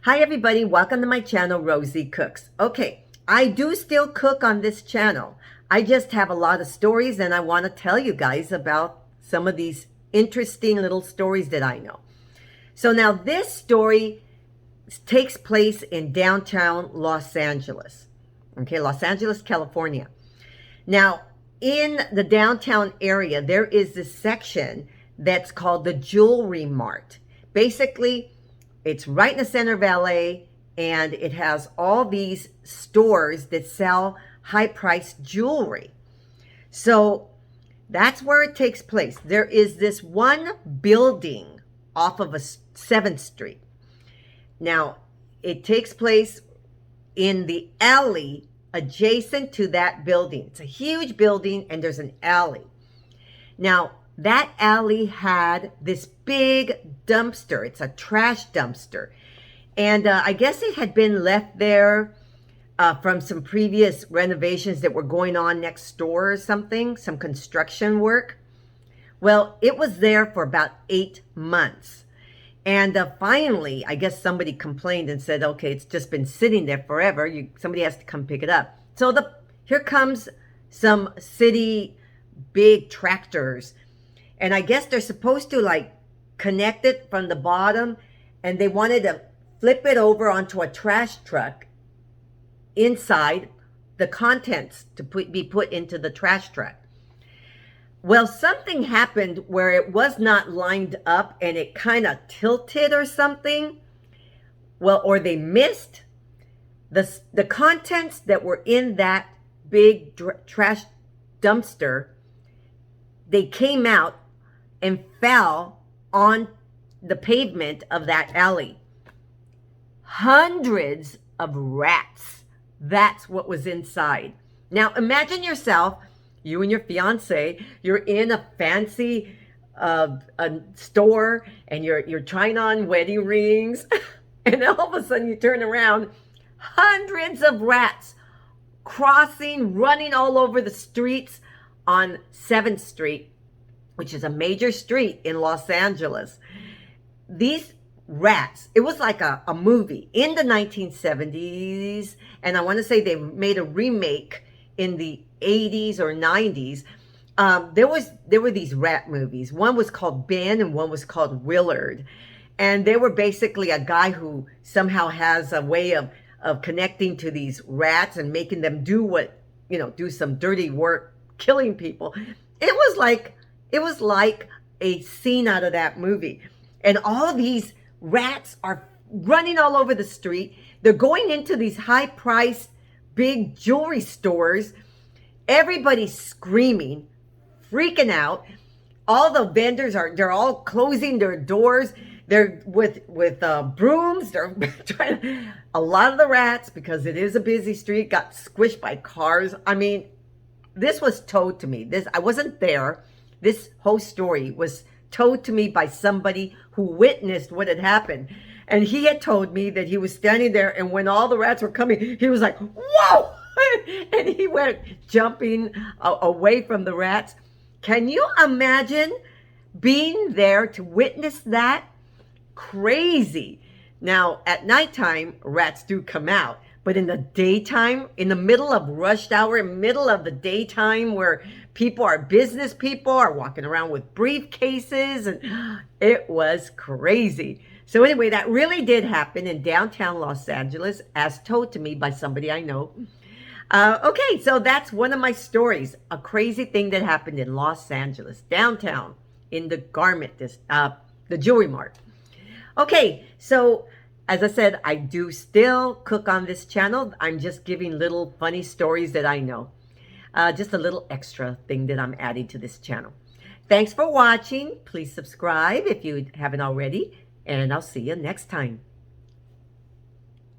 Hi everybody, welcome to my channel, Rosie Cooks. Okay, I do still cook on this channel. I just have a lot of stories and I want to tell you guys about some of these interesting little stories that I know. So now this story takes place in downtown Los Angeles. Okay, Los Angeles, California. Now, in the downtown area, there is this section that's called the Jewelry Mart. Basically, it's right in the center of LA, and it has all these stores that sell high-priced jewelry. So that's where it takes place. There is this one building off of 7th Street. Now, it takes place in the alley adjacent to that building. It's a huge building, and there's an alley. Now, that alley had this big dumpster. It's a trash dumpster. And I guess it had been left there from some previous renovations that were going on next door or something, some construction work. Well, it was there for about 8 months. And finally, I guess somebody complained and said, okay, it's just been sitting there forever. Somebody has to come pick it up. So here comes some city big tractors. And I guess they're supposed to like connect it from the bottom, and they wanted to flip it over onto a trash truck inside the contents to be put into the trash truck. Well, something happened where it was not lined up and it kind of tilted or something. Well, or they missed the contents that were in that big trash dumpster. They came out and fell on the pavement of that alley. Hundreds of rats. That's what was inside. Now imagine yourself, you and your fiance, you're in a fancy store and you're trying on wedding rings and all of a sudden you turn around, hundreds of rats running all over the streets on 7th Street, which is a major street in Los Angeles. These rats, it was like a movie in the 1970s, and I want to say they made a remake in the 80s or 90s. There were these rat movies. One was called Ben and one was called Willard. And they were basically a guy who somehow has a way of connecting to these rats and making them do some dirty work, killing people. It was like a scene out of that movie. And all of these rats are running all over the street. They're going into these high-priced, big jewelry stores. Everybody's screaming, freaking out. All the vendors they're all closing their doors. They're with brooms. They're trying. A lot of the rats, because it is a busy street, got squished by cars. I mean, this was told to me. I wasn't there. This whole story was told to me by somebody who witnessed what had happened. And he had told me that he was standing there, and when all the rats were coming, he was like, whoa! And he went jumping away from the rats. Can you imagine being there to witness that? Crazy. Now, at nighttime, rats do come out. But in the daytime, in the middle of rush hour, in the middle of the daytime where business people are walking around with briefcases, and it was crazy. So anyway, that really did happen in downtown Los Angeles, as told to me by somebody I know. Okay, so that's one of my stories, a crazy thing that happened in Los Angeles, downtown, in the Jewelry Mart. Okay, so as I said, I do still cook on this channel. I'm just giving little funny stories that I know. Just a little extra thing that I'm adding to this channel. Thanks for watching. Please subscribe if you haven't already, and I'll see you next time.